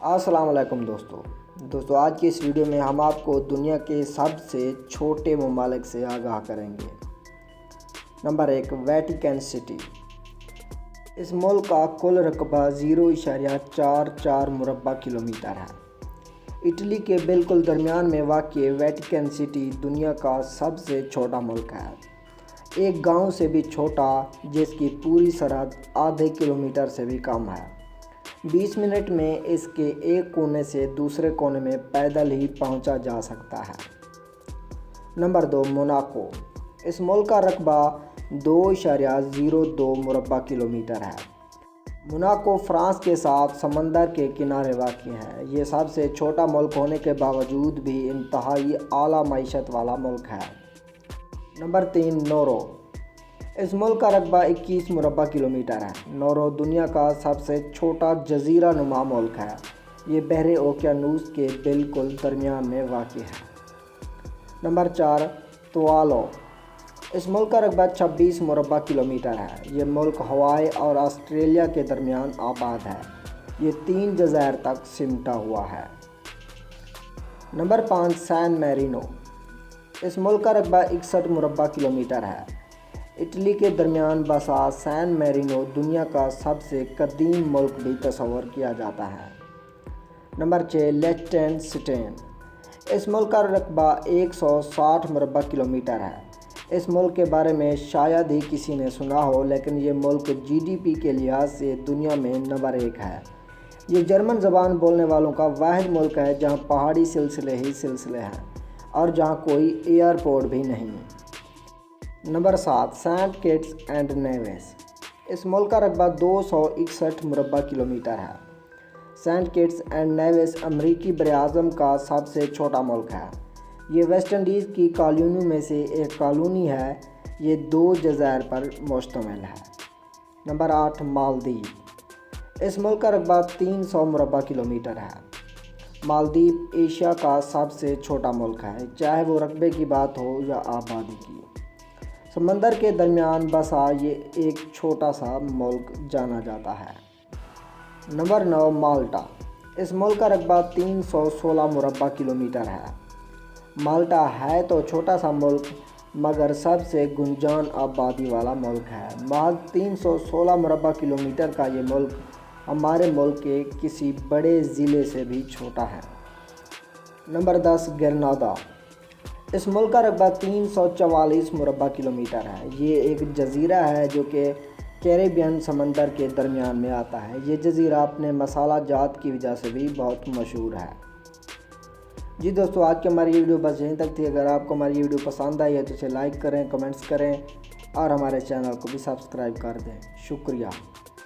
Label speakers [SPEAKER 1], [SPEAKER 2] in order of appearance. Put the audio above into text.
[SPEAKER 1] السلام علیکم دوستو آج کی اس ویڈیو میں ہم آپ کو دنیا کے سب سے چھوٹے ممالک سے آگاہ کریں گے۔ Number 1، Vatican city. اس ملک کا کل رقبہ 0.44 مربع کلومیٹر ہے۔ اٹلی کے بالکل درمیان میں واقع ویٹیکن سٹی دنیا کا سب سے چھوٹا ملک ہے، ایک گاؤں سے بھی چھوٹا جس کی پوری سرحد آدھے کلومیٹر سے بھی کم ہے۔ 20 منٹ میں اس کے ایک کونے سے دوسرے کونے میں پیدل ہی پہنچا جا سکتا ہے۔ Number 2، Monaco. اس ملک کا رقبہ 2.02 مربع کلومیٹر ہے۔ موناکو فرانس کے ساتھ سمندر کے کنارے واقع ہے۔ یہ سب سے چھوٹا ملک ہونے کے باوجود بھی انتہائی اعلیٰ معیشت والا ملک ہے۔ نمبر 3، نورو۔ اس ملک کا رقبہ 21 مربع کلومیٹر ہے۔ نورو دنیا کا سب سے چھوٹا جزیرہ نما ملک ہے۔ یہ بحر اوقیانوس کے بالکل درمیان میں واقع ہے۔ نمبر 4، توالو۔ اس ملک کا رقبہ 26 مربع کلومیٹر ہے۔ یہ ملک ہوائی اور آسٹریلیا کے درمیان آباد ہے۔ یہ 3 جزائر تک سمٹا ہوا ہے۔ نمبر 5، سین میرینو۔ اس ملک کا رقبہ 61 مربع کلومیٹر ہے۔ اٹلی کے درمیان بسا سین میرینو دنیا کا سب سے قدیم ملک بھی تصور کیا جاتا ہے۔ نمبر 6، لیچٹنسٹین۔ اس ملک کا رقبہ 160 مربع کلومیٹر ہے۔ اس ملک کے بارے میں شاید ہی کسی نے سنا ہو، لیکن یہ ملک GDP کے لحاظ سے دنیا میں نمبر 1 ہے۔ یہ جرمن زبان بولنے والوں کا واحد ملک ہے جہاں پہاڑی سلسلے ہی سلسلے ہیں اور جہاں کوئی ایئرپورٹ بھی نہیں۔ Number 7، Saint Kitts and Nevis. اس ملک کا رقبہ 261 مربع کلومیٹر ہے۔ سینٹ کٹس اینڈ نیویس امریکی براعظم کا سب سے چھوٹا ملک ہے۔ یہ ویسٹ انڈیز کی کالونیوں میں سے ایک کالونی ہے۔ یہ 2 جزائر پر مشتمل ہے۔ نمبر 8، مالدیپ۔ اس ملک کا رقبہ 300 مربع کلومیٹر ہے۔ مالدیپ ایشیا کا سب سے چھوٹا ملک ہے، چاہے وہ رقبے کی بات ہو یا آبادی کی۔ سمندر کے درمیان بسا یہ ایک چھوٹا سا ملک جانا جاتا ہے۔ نمبر 9، مالٹا۔ اس ملک کا رقبہ 316 مربع کلومیٹر ہے۔ مالٹا ہے تو چھوٹا سا ملک مگر سب سے گنجان آبادی والا ملک ہے۔ محض 316 مربع کلومیٹر کا یہ ملک ہمارے ملک کے کسی بڑے ضلع سے بھی چھوٹا ہے۔ نمبر 10، گرنادا۔ اس ملک کا رقبہ 344 مربع کلومیٹر ہے۔ یہ ایک جزیرہ ہے جو کہ کیریبین سمندر کے درمیان میں آتا ہے۔ یہ جزیرہ اپنے مسالہ جات کی وجہ سے بھی بہت مشہور ہے۔ جی دوستو، آج کی ہماری یہ ویڈیو بس یہیں تک تھی۔ اگر آپ کو ہماری یہ ویڈیو پسند آئی ہے تو اسے لائک کریں، کمنٹس کریں اور ہمارے چینل کو بھی سبسکرائب کر دیں۔ شکریہ۔